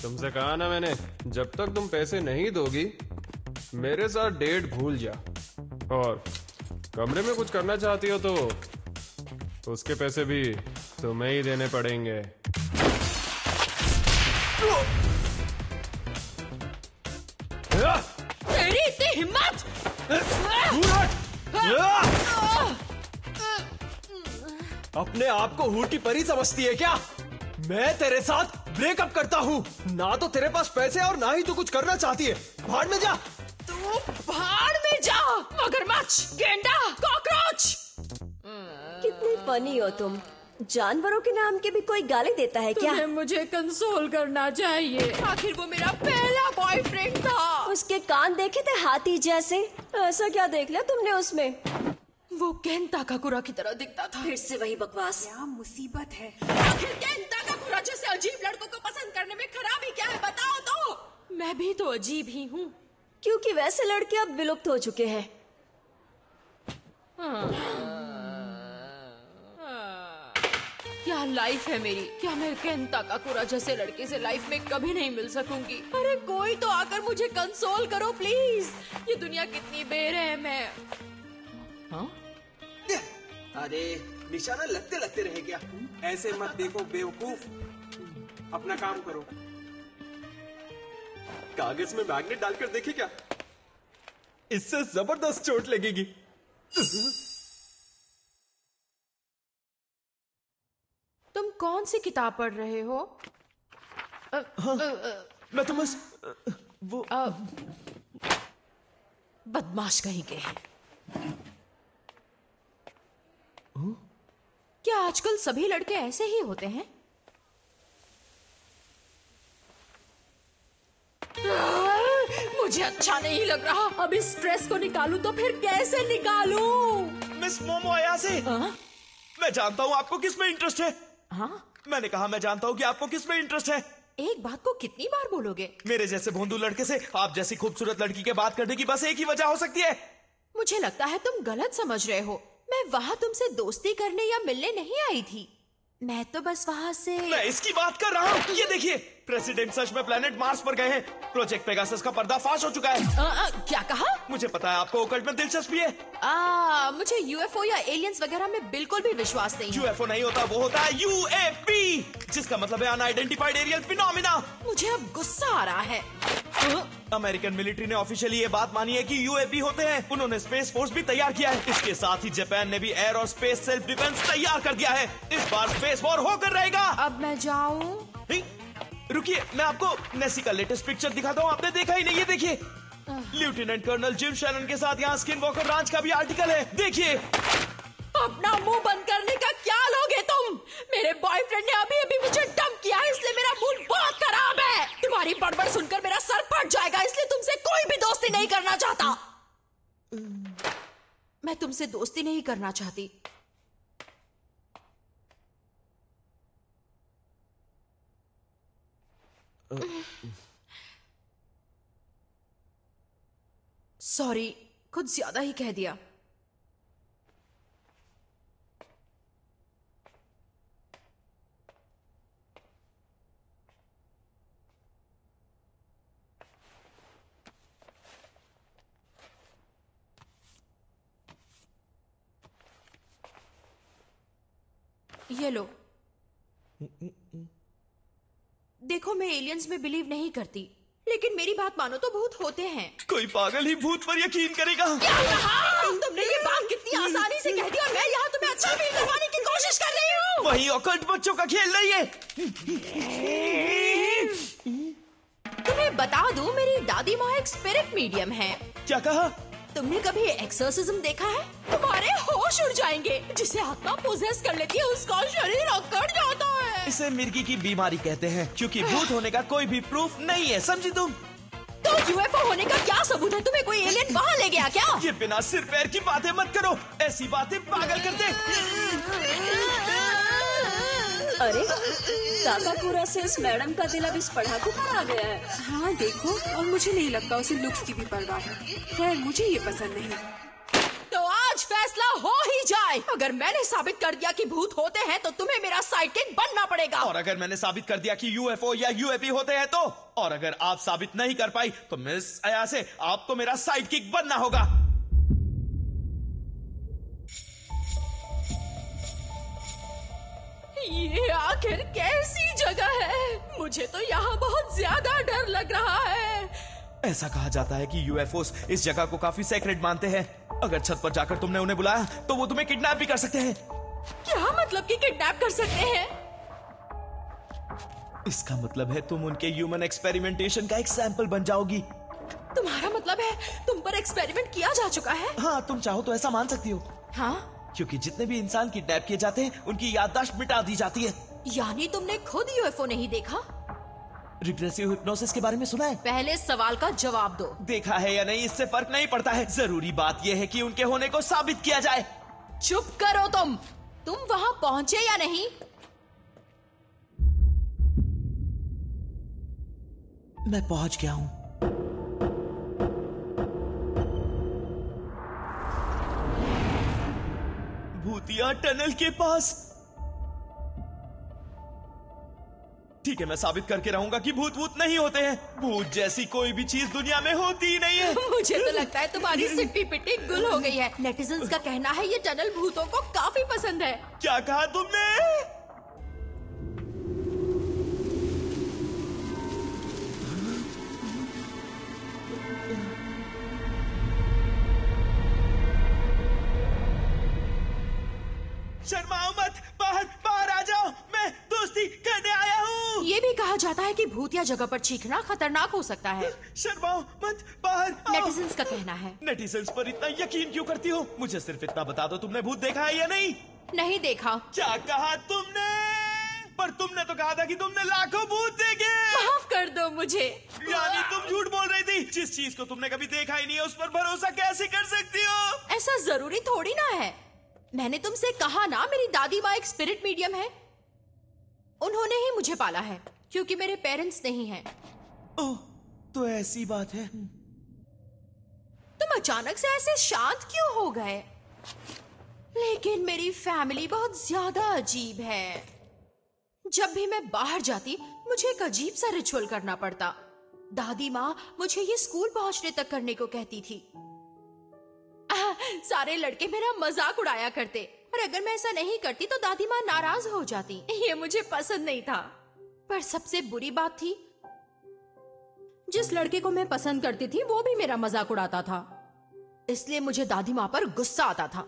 तुमसे कहा ना मैंने, जब तक तुम पैसे नहीं दोगी मेरे साथ डेट भूल जा। और कमरे में कुछ करना चाहती हो तो उसके पैसे भी तुम्हें ही देने पड़ेंगे। तेरी इतनी हिम्मत! अपने आप को हूटी परी समझती है क्या? मैं तेरे साथ ब्रेकअप करता हूँ। ना तो तेरे पास पैसे और ना ही तू कुछ करना चाहती है। भाड़ में जा। तू भाड़ में जा, मगरमच्छ, गेंडा, कॉकरोच! कितनी फनी हो तुम। जानवरों के नाम के भी कोई गाली देता है क्या? तुम्हें मुझे कंसोल करना चाहिए। आखिर वो मेरा पहला बॉयफ्रेंड था। उसके कान देखे थे हाथी जैसे। ऐसा क्या देख लिया तुमने उसमें? वो केंता काकुरा की तरह दिखता था। फिर से वही बकवास। क्या मुसीबत है? आखिर केंता काकुरा जैसे अजीब लड़कों को पसंद करने में खराबी क्या है, बताओ तो। मैं भी तो अजीब ही हूँ। क्योंकि वैसे लड़के अब विलुप्त हो चुके हैं। क्या लाइफ है मेरी। क्या मैं केंता काकुरा जैसे लड़के से लाइफ में कभी नहीं मिल सकूंगी। अरे कोई तो आकर मुझे कंसोल करो प्लीज। ये दुनिया कितनी बेरहम है। हाँ? अरे निशाना लगते लगते रहे क्या? ऐसे मत देखो बेवकूफ, अपना काम करो। कागज में मैग्नेट डालकर देखे क्या? इससे जबरदस्त चोट लगेगी। तुम कौन सी किताब पढ़ रहे हो? मैं तो बस वो बदमाश कहीं के। क्या आजकल सभी लड़के ऐसे ही होते हैं? मुझे अच्छा नहीं लग रहा। अब इस स्ट्रेस को निकालूं तो फिर कैसे निकालूं? मिस मोमो अयासे, मैं जानता हूँ आपको किस में इंटरेस्ट है। हाँ? मैंने कहा मैं जानता हूँ कि आपको किस में इंटरेस्ट है। एक बात को कितनी बार बोलोगे? मेरे जैसे भोंदू लड़के से आप जैसी खूबसूरत लड़की के बात करने की बस एक ही वजह हो सकती है। मुझे लगता है तुम गलत समझ रहे हो। मैं वहाँ तुमसे दोस्ती करने या मिलने नहीं आई थी। मैं तो बस वहाँ से। मैं इसकी बात कर रहा हूँ। ये देखिए, प्रेसिडेंट सच में प्लेनेट मार्स पर गए हैं। प्रोजेक्ट पेगासस का पर्दाफाश हो चुका है। क्या कहा? मुझे पता है आपको ओकल्ट में दिलचस्पी है। मुझे यूएफओ या एलियंस वगैरह में बिल्कुल भी विश्वास नहीं है। यूएफओ नहीं होता, वो होता है यूएपी, जिसका मतलब है अनआइडेंटिफाइड एरियल फिनोमिना। मुझे अब गुस्सा आ रहा है। अमेरिकन मिलिट्री ने ऑफिशियली ये बात मानी है कि यूएपी होते हैं। उन्होंने स्पेस फोर्स भी तैयार किया है। इसके साथ ही जापान ने भी एयर और स्पेस सेल्फ डिफेंस तैयार कर दिया है। इस बार स्पेस वॉर होकर रहेगा। अब मैं जाऊं? रुकिए, मैं आपको नेसी का लेटेस्ट पिक्चर दिखाता हूँ। आपने देखा ही नहीं। ये देखिए, लेफ्टिनेंट कर्नल जिम शैनन के साथ यहाँ स्किन वॉकर रांच का भी आर्टिकल है। देखिए। अपना मुंह बंद करने का क्या लोगे तुम? मेरे बॉयफ्रेंड ने अभी अभी मुझे डंप किया है, इसलिए मेरा मूड बहुत खराब है। तुम्हारी बड़बड़ सुनकर मेरा सर फट जाएगा, इसलिए तुमसे कोई भी दोस्ती नहीं करना चाहता। मैं तुमसे दोस्ती नहीं करना चाहती। सॉरी, कुछ ज्यादा ही कह दिया। ये लो। देखो, मैं एलियंस में बिलीव नहीं करती, लेकिन मेरी बात मानो तो भूत होते हैं। कोई पागल ही भूत पर यकीन करेगा। क्या कहा? तुमने ये बात कितनी आसानी से कह दी और मैं यहाँ तुम्हें अच्छा फील करवाने की कोशिश कर रही हूँ। वही ऑकल्ट बच्चों का खेल नहीं है। तुम्हें बता दूं, मेरी दादी माँ एक स्पिरिट मीडियम है। क्या कहा? तुमने कभी एक्सोर्सिज्म देखा है? तुम्हारे होश उड़ जाएंगे। जिसे आत्मा पोजेस कर लेती है उसका शरीर अकड़ जाता है। इसे मिर्गी की बीमारी कहते हैं, क्योंकि भूत होने का कोई भी प्रूफ नहीं है, समझी तुम? तो यूएफओ होने का क्या सबूत है? तुम्हें कोई एलियन वहाँ ले गया क्या? ये बिना सिर पैर की बातें मत करो। ऐसी बातें पागल कर दे। अरे काकाकुरा से इस मैडम का दिल अब इस पढ़ाकू पर आ गया है। हाँ देखो, और मुझे नहीं लगता उसे लुक्स की भी परवाह है। खैर, मुझे ये पसंद नहीं। तो आज फैसला हो ही जाए। बाय। अगर मैंने साबित कर दिया कि भूत होते हैं तो तुम्हें मेरा साइडकिक बनना पड़ेगा। और अगर मैंने साबित कर दिया कि यूएफओ या यूएपी होते हैं तो, और अगर आप साबित नहीं कर पाई तो मिस अयासे आपको मेरा साइडकिक बनना होगा। ये आखिर कैसी जगह है? मुझे तो यहाँ बहुत ज्यादा डर लग रहा है। ऐसा कहा जाता है कि यूएफओस इस जगह को काफी सेक्रेट मानते हैं। अगर छत पर जाकर तुमने उन्हें बुलाया तो वो तुम्हें किडनैप भी कर सकते हैं। क्या मतलब कि किडनैप कर सकते हैं? इसका मतलब है तुम उनके ह्यूमन एक्सपेरिमेंटेशन का एक सैंपल बन जाओगी। तुम्हारा मतलब है तुम पर एक्सपेरिमेंट किया जा चुका है? हाँ, तुम चाहो तो ऐसा मान सकती हो। हाँ? क्योंकि जितने भी इंसान किडनैप किए जाते हैं उनकी याददाश्त मिटा दी जाती है। यानी तुमने खुद यूएफओ नहीं देखा? रिग्रेसिव हिप्नोसिस के बारे में सुना है? पहले सवाल का जवाब दो। देखा है या नहीं इससे फर्क नहीं पड़ता है। जरूरी बात यह है कि उनके होने को साबित किया जाए। चुप करो तुम वहां पहुंचे या नहीं? मैं पहुंच गया हूं। भूतिया टनल के पास। ठीक है, मैं साबित करके रहूंगा कि भूत नहीं होते हैं। भूत जैसी कोई भी चीज दुनिया में होती ही नहीं है। मुझे तो लगता है तुम्हारी सिट्टी पिट्टी गुल हो गई है। नेटिजन्स का कहना है ये टनल भूतों को काफी पसंद है। क्या कहा तुमने? शर्माओ मत, बाहर आ जाओ, मैं दोस्ती करने आया हूँ। ये भी कहा जाता है कि भूतिया जगह पर चीखना खतरनाक हो सकता है। शर्माओ मत, बाहर आओ। नेटिजन्स का कहना है। नेटिजन्स पर इतना यकीन क्यों करती हो? मुझे सिर्फ इतना बता दो, तुमने भूत देखा है या नहीं? नहीं देखा। क्या कहा तुमने? पर तुमने तो कहा था कि तुमने लाखों भूत देखे। माफ कर दो मुझे। यानी तुम झूठ बोल रही थी। जिस चीज को तुमने कभी देखा ही नहीं है उस पर भरोसा कैसे कर सकती हो? ऐसा जरूरी थोड़ी ना है। मैंने तुमसे कहा ना, मेरी दादी माँ एक स्पिरिट मीडियम है। उन्होंने ही मुझे पाला है क्योंकि मेरे पेरेंट्स नहीं हैं। ओह, तो ऐसी बात है। तुम अचानक से ऐसे शांत क्यों हो गए? लेकिन मेरी फैमिली बहुत ज्यादा अजीब है। जब भी मैं बाहर जाती मुझे एक अजीब सा रिचुअल करना पड़ता। दादी माँ मुझे ये स्कूल पहुंचने तक करने को कहती थी। सारे लड़के मेरा मजाक उड़ाया करते और अगर मैं ऐसा नहीं करती तो दादी माँ नाराज हो जाती। ये मुझे पसंद नहीं था। पर सबसे बुरी बात थी, जिस लड़के को मैं पसंद करती थी वो भी मेरा मजाक उड़ाता था। इसलिए मुझे दादी माँ पर गुस्सा आता था।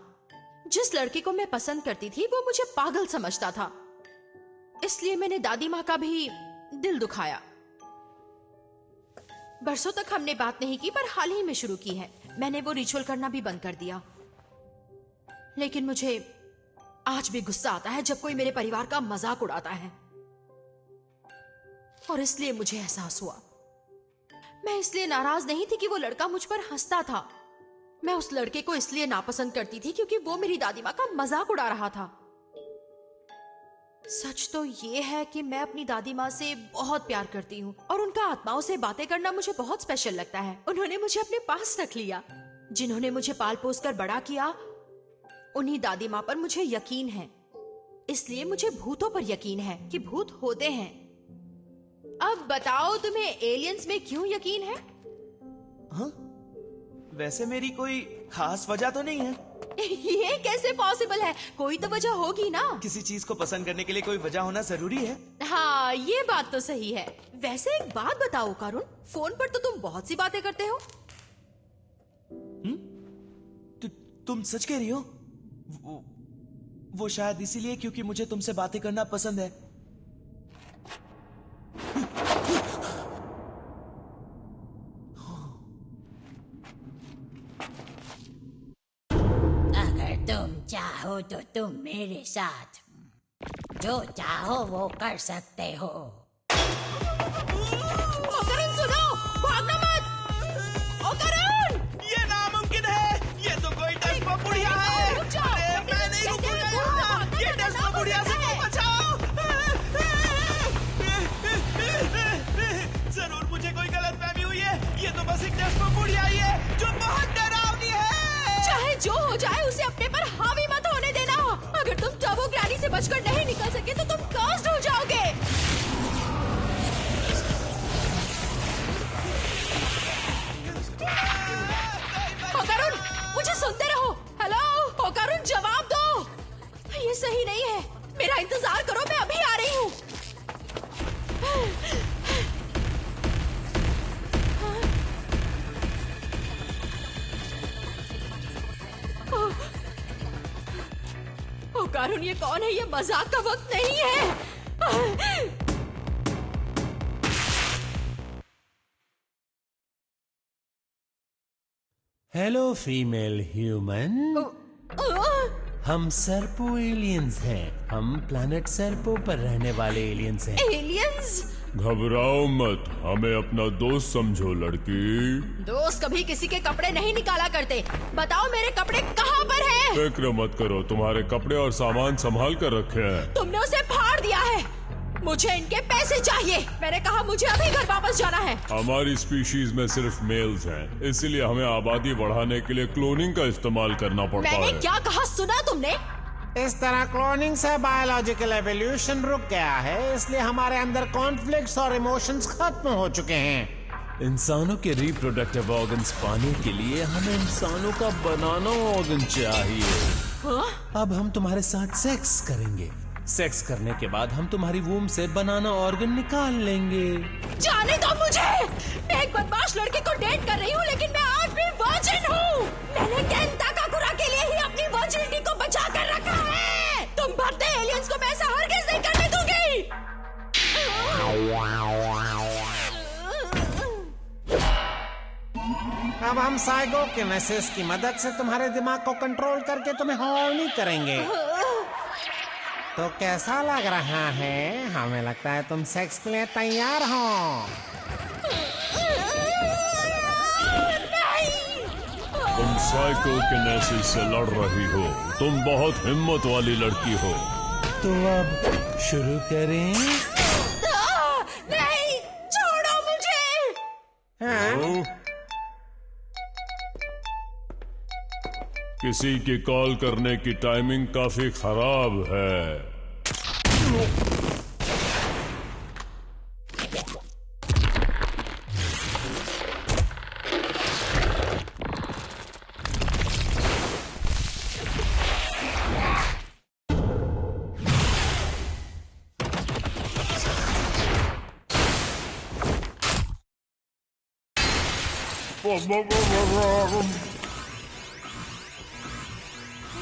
जिस लड़के को मैं पसंद करती थी वो मुझे पागल समझता था। इसलिए मैंने दादी माँ का भी दिल दुखाया। बरसों तक हमने बात नहीं की, पर हाल ही में शुरू की है। मैंने वो रिचुअल करना भी बंद कर दिया। लेकिन मुझे आज भी गुस्सा आता है जब कोई मेरे परिवार का मजाक उड़ाता है, और इसलिए मुझे एहसास हुआ। मैं इसलिए नाराज नहीं थी कि वो लड़का मुझ पर हंसता था। मैं उस लड़के को इसलिए नापसंद करती थी क्योंकि वो मेरी दादी माँ का मजाक उड़ा रहा था। सच तो ये है कि मैं अपनी दादी माँ से बहुत प्यार करती हूँ और उनका आत्माओं से बातें करना मुझे बहुत स्पेशल लगता है। उन्होंने मुझे अपने पास रख लिया। जिन्होंने मुझे पाल पोस कर बड़ा किया, उन्हीं दादी माँ पर मुझे यकीन है। इसलिए मुझे भूतों पर यकीन है कि भूत होते हैं। अब बताओ, तुम्हें एलियंस में क्यों यकीन है? हाँ? वैसे मेरी कोई खास वजह तो नहीं है। ये कैसे पॉसिबल है? कोई तो वजह होगी ना। किसी चीज को पसंद करने के लिए कोई वजह होना जरूरी है। हाँ, ये बात तो सही है। वैसे एक बात बताओ करुण, फोन पर तो तुम बहुत सी बातें करते हो। तुम सच कह रही हो? वो शायद इसीलिए क्योंकि मुझे तुमसे बातें करना पसंद है। अगर तुम चाहो तो तुम मेरे साथ जो चाहो वो कर सकते हो। ओ करुण, सुनो, भागना मत। ओ करुण! ये नामुमकिन है। ये तो कोई डस्पा बुढ़िया है। रुक जाओ। अरे, मैं नहीं रुकूंगा। ये डस्पा बुढ़िया से को बचाओ। जरूर मुझे कोई गलतफहमी हुई है। ये तो बस एक डस्पा बुढ़िया ही है जो बहुत डरावनी है। चाहे जो हो जाए, उसे अपने पर हावी मत होने दे। वो ग्रैनी से बचकर नहीं निकल सके तो तुम कर्स्ड हो जाओगे। होकारुन, मुझे सुनते रहो। हेलो होकारुन, जवाब दो। ये सही नहीं है, मेरा इंतजार करो, मैं अभी आ रही हूँ। होकारुन, ये कौन है? ये मजाक का वक्त नहीं है। हेलो फीमेल ह्यूमन, हम सर्पो एलियंस हैं। हम प्लैनेट सर्पो पर रहने वाले एलियंस हैं। एलियंस? घबराओ मत, हमें अपना दोस्त समझो लड़की। दोस्त कभी किसी के कपड़े नहीं निकाला करते। बताओ मेरे कपड़े कहाँ पर हैं? फिक्र मत करो, तुम्हारे कपड़े और सामान संभाल कर रखे हैं। तुमने उसे फाड़ दिया है। मुझे इनके पैसे चाहिए। मैंने कहा मुझे अभी घर वापस जाना है। हमारी स्पीशीज में सिर्फ मेल्स हैं, इसलिए हमें आबादी बढ़ाने के लिए क्लोनिंग का इस्तेमाल करना पड़ता मैंने है। क्या कहा, सुना तुमने? इस तरह क्लोनिंग से बायोलॉजिकल एवोल्यूशन रुक गया है, इसलिए हमारे अंदर कॉन्फ्लिक्ट्स और इमोशंस खत्म हो चुके हैं। इंसानों के रिप्रोडक्टिव ऑर्गन्स पाने के लिए हमें इंसानों का बनाना ऑर्गन चाहिए। अब हम तुम्हारे साथ सेक्स करेंगे। सेक्स करने के बाद हम तुम्हारी वूम से बनाना ऑर्गन निकाल लेंगे। जाने दो मुझे। मैं एक बदमाश लड़के को डेट कर रही हूँ, लेकिन मैं आज भी वर्जिन हूँ। मैंने केन ताकाकुरा के लिए ही अपनी वर्जिनिटी को बचा कर रखा है। तुम भद्दे एलियंस को मैं ऐसा हरगिज़ नहीं करने दूंगी। अब हम साइकोकिनेसिस की मदद से तुम्हारे दिमाग को कंट्रोल करके तुम्हें हॉर्नी करेंगे। तो कैसा लग रहा है? हमें लगता है तुम सेक्स के लिए तैयार हो। तुम साइकोकिनेसिस से लड़ रही हो। तुम बहुत हिम्मत वाली लड़की हो। तो अब शुरू करें? नहीं, छोड़ो मुझे। हाँ? किसी की कॉल करने की टाइमिंग काफी खराब है।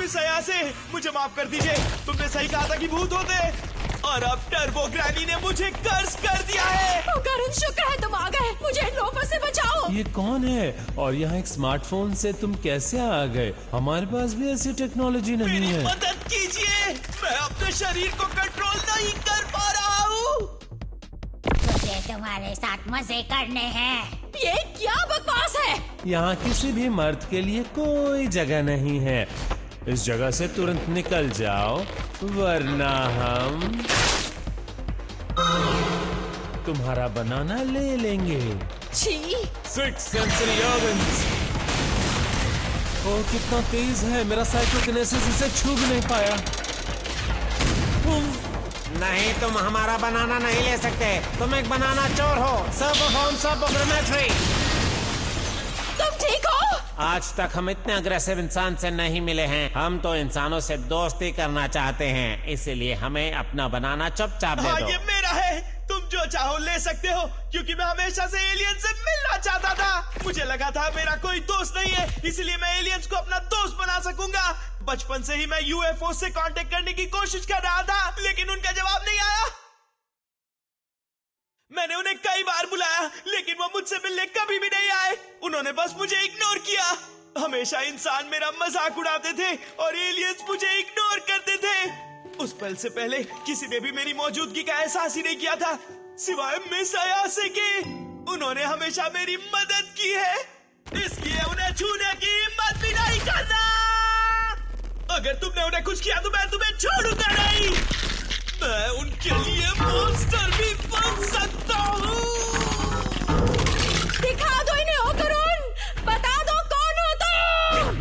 मिस अयासे, मुझे माफ कर दीजिए। तुमने सही कहा था कि भूत होते हैं, और अब टर्बो ग्रैनी ने मुझे कर्ज कर दिया है। होकारुन, शुक्र है तुम आ गए। मुझे इन लोगों से बचाओ। ये कौन है? और यहाँ एक स्मार्टफोन से तुम कैसे आ गए? हमारे पास भी ऐसी टेक्नोलॉजी नहीं मेरी है। मदद कीजिए, मैं अपने शरीर को कंट्रोल नहीं कर पा रहा हूँ। मुझे तुम्हारे साथ मजे करने हैं। ये क्या बकवास है? यहाँ किसी भी मर्द के लिए कोई जगह नहीं है। इस जगह से तुरंत निकल जाओ, वरना हम तुम्हारा बनाना ले लेंगे। छी। 6 सेंसरी ऑर्गन्स। ओ कितना तेज है! मेरा साइकोकिनेसिस इसे छू भी नहीं पाया। नहीं, तुम हमारा बनाना नहीं ले सकते। तुम एक बनाना चोर हो। सर्वोफॉर्म सर्वोग्रामेट्री। तुम ठीक हो? आज तक हम इतने अग्रेसिव इंसान से नहीं मिले हैं। हम तो इंसानों से दोस्ती करना चाहते हैं, इसीलिए हमें अपना बनाना चुपचाप दे हाँ, दो। ये मेरा है। तुम जो चाहो ले सकते हो, क्योंकि मैं हमेशा से एलियन से मिलना चाहता था। मुझे लगा था मेरा कोई दोस्त नहीं है, इसलिए मैं एलियंस को अपना दोस्त बना सकूंगा। बचपन से ही मैं यूएफओ से कांटेक्ट करने की कोशिश कर रहा था, लेकिन उनका जवाब नहीं आया। मैंने उन्हें कई बार बुलाया, लेकिन वो मुझसे मिलने कभी भी नहीं आए। उन्होंने बस मुझे इग्नोर किया। हमेशा इंसान मेरा मजाक उड़ाते थे और एलियंस मुझे इग्नोर करते थे। उस पल से पहले किसी ने भी मेरी मौजूदगी का एहसास ही नहीं किया था, सिवाय मिस अयासे के। उन्होंने हमेशा मेरी मदद की है, इसलिए उन्हें छूने की हिम्मत भी नहीं करना। अगर तुमने उन्हें कुछ किया तो मैं तुम्हें छोड़ूंगा नहीं। मैं उनके लिए मॉन्स्टर भी बन सकता हूँ। दिखा दो इन्हें होकारुन, बता दो कौन हो तुम।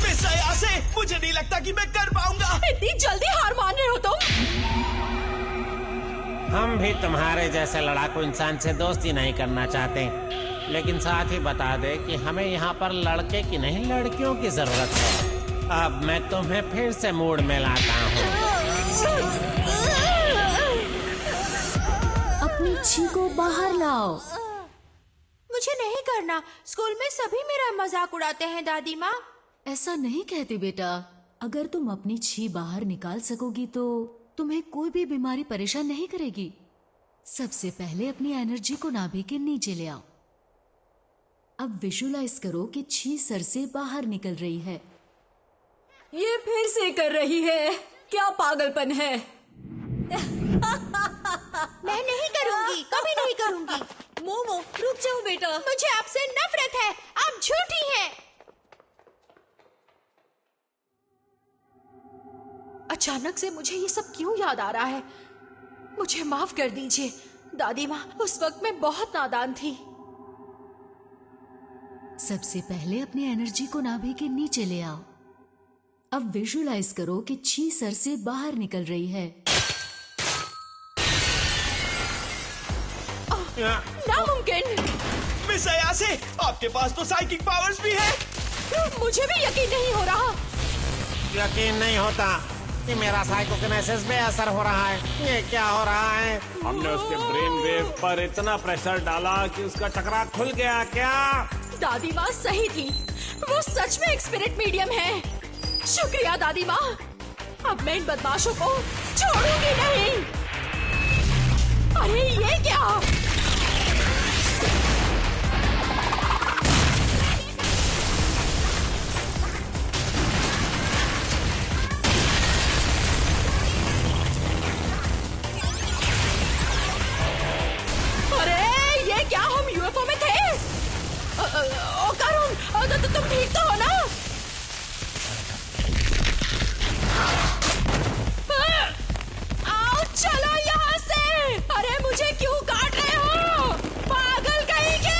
मिस अयासे, हम भी तुम्हारे जैसे लड़ाकू इंसान से दोस्ती नहीं करना चाहते, लेकिन साथ ही बता दे कि हमें यहाँ पर लड़के की नहीं लड़कियों की जरूरत है। अब मैं तुम्हें फिर से मूड में लाता हूँ। अपनी छी को बाहर लाओ। मुझे नहीं करना। स्कूल में सभी मेरा मजाक उड़ाते हैं दादी माँ। ऐसा नहीं कहते बेटा। अगर तुम अपनी छी बाहर निकाल सकोगी तो तुम्हें कोई भी बीमारी परेशान नहीं करेगी। सबसे पहले अपनी एनर्जी को नाभि के नीचे ले आओ। अब विजुलाइज करो कि छी सर से बाहर निकल रही है। ये फिर से कर रही है। क्या पागलपन है। मैं नहीं करूँगी, कभी नहीं करूँगी। मोमो रुक जाओ बेटा। मुझे आपसे नफरत है। आप झूठी हैं। अचानक से मुझे ये सब क्यों याद आ रहा है? मुझे माफ कर दीजिए दादी माँ, उस वक्त मैं बहुत नादान थी। सबसे पहले अपनी एनर्जी को नाभि के नीचे ले आओ। अब विजुलाइज करो कि छी सर से बाहर निकल रही है। नामुमकिन। मिस अयासे, आपके पास तो साइकिक पावर्स भी है। मुझे भी यकीन नहीं हो रहा। यकीन नहीं होता कि मेरा साइकोकिनेसिस बेअसर हो रहा है। ये क्या हो रहा है? हमने उसके ब्रेन वेव पर इतना प्रेशर डाला कि उसका चक्रा खुल गया क्या? दादी माँ सही थी। वो सच में एक स्पिरिट मीडियम है। शुक्रिया दादी माँ। अब मैं इन बदमाशों को छोड़ूंगी नहीं। अरे ये क्या? क्या हम यूएफओ में थे? ओ करुण, तुम ठीक तो हो ना? आओ चलो यहाँ से। अरे मुझे क्यों काट रहे हो? पागल कहीं के।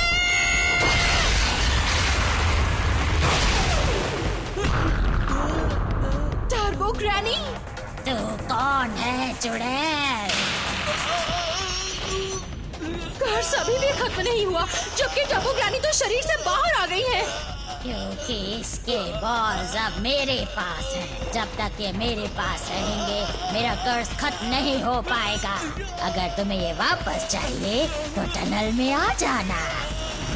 टर्बो ग्रैनी, तू कौन है चुड़ैल? कर्स अभी भी खत्म नहीं हुआ, जबकि टर्बो ग्रैनी तो शरीर से बाहर आ गई है। क्योंकि इसके बॉल्स अब मेरे पास हैं। जब तक ये मेरे पास रहेंगे मेरा कर्ज खत्म नहीं हो पाएगा। अगर तुम्हें ये वापस चाहिए तो टनल में आ जाना।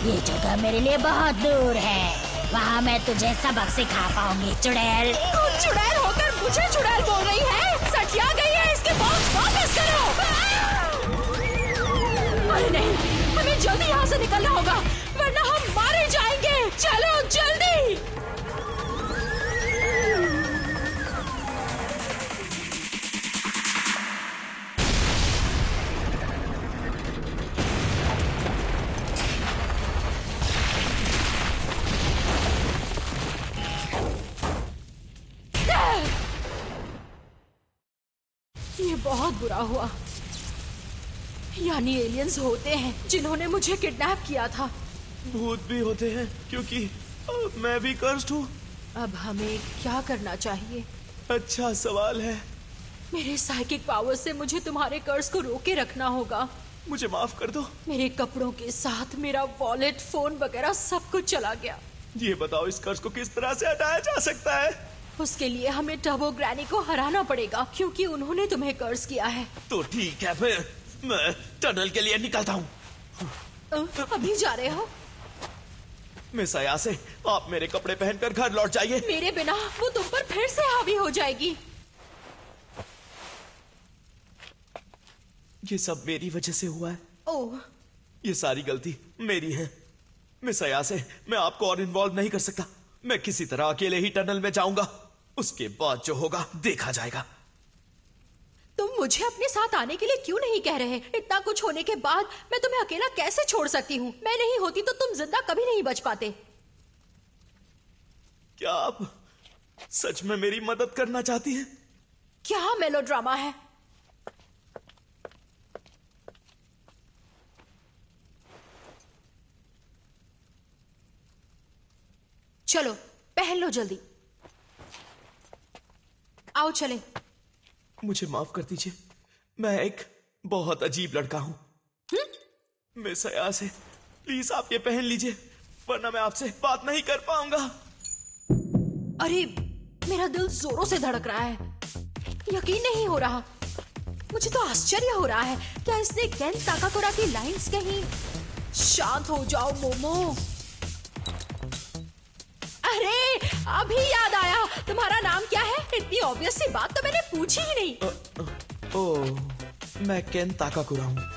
ये जगह मेरे लिए बहुत दूर है। वहाँ मैं तुझे सबक सिखा पाऊंगी चुड़ैल। तुम चुड़ैल होकर मुझे चुड़ैल बोल रही है? सटिया गई है। इसके बॉल्स वापस करो। अरे नहीं, हमें जल्दी यहाँ से निकलना होगा वरना हम मारे जाएंगे। चलो जल्दी। ये बहुत बुरा हुआ। यानी एलियंस होते हैं जिन्होंने मुझे किडनैप किया था। भूत भी होते हैं क्योंकि मैं भी कर्स्ड हूँ। अब हमें क्या करना चाहिए? अच्छा सवाल है। मेरे साइकिक पावर से मुझे तुम्हारे कर्ज को रोके रखना होगा। मुझे माफ कर दो। मेरे कपड़ों के साथ मेरा वॉलेट, फोन वगैरह सब कुछ चला गया। ये बताओ इस कर्ज को किस तरह से हटाया जा सकता है? उसके लिए हमें टर्बो ग्रैनी को हराना पड़ेगा क्योंकि उन्होंने तुम्हें कर्ज किया है। तो ठीक है, मैं टनल के लिए निकलता हूँ। अभी जा रहे हो? मिस अयासे, आप मेरे कपड़े पहनकर घर लौट जाइए। मेरे बिना वो तुम पर फिर से हावी हो जाएगी। ये सब मेरी वजह से हुआ है। ओह, ये सारी गलती मेरी है। मिस अयासे, मैं आपको और इन्वॉल्व नहीं कर सकता। मैं किसी तरह अकेले ही टनल में जाऊंगा। उसके बाद जो होगा देखा जाएगा। तुम मुझे अपने साथ आने के लिए क्यों नहीं कह रहे? इतना कुछ होने के बाद मैं तुम्हें अकेला कैसे छोड़ सकती हूँ? मैं नहीं होती तो तुम जिंदा कभी नहीं बच पाते। क्या आप सच में मेरी मदद करना चाहती हैं? क्या मेलोड्रामा है? चलो पहन लो जल्दी। आओ चले। मुझे माफ कर दीजिए। मैं एक बहुत अजीब लड़का हूँ। मिस अयाज है, प्लीज आप ये पहन लीजिए, वरना मैं आपसे बात नहीं कर पाऊंगा। अरे मेरा दिल जोरों से धड़क रहा है, यकीन नहीं हो रहा। मुझे तो आश्चर्य हो रहा है, क्या इसने केन ताकाकुरा की लाइंस कहीं? शांत हो जाओ मोमो। अरे अभी याद आया, तुम्हारा नाम क्या है? इतनी ऑब्वियस सी बात तो मैंने पूछी ही नहीं। ओह, मैं केन ताकाकुरा हूँ।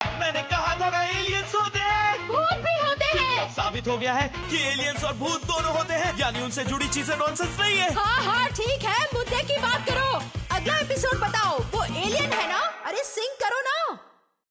मैंने कहा था ना, एलियंस होते हैं। भूत भी होते हैं। साबित हो गया है कि एलियंस और भूत दोनों होते हैं, यानी उनसे जुड़ी चीजें नॉनसेंस नहीं है। हाँ हाँ ठीक है,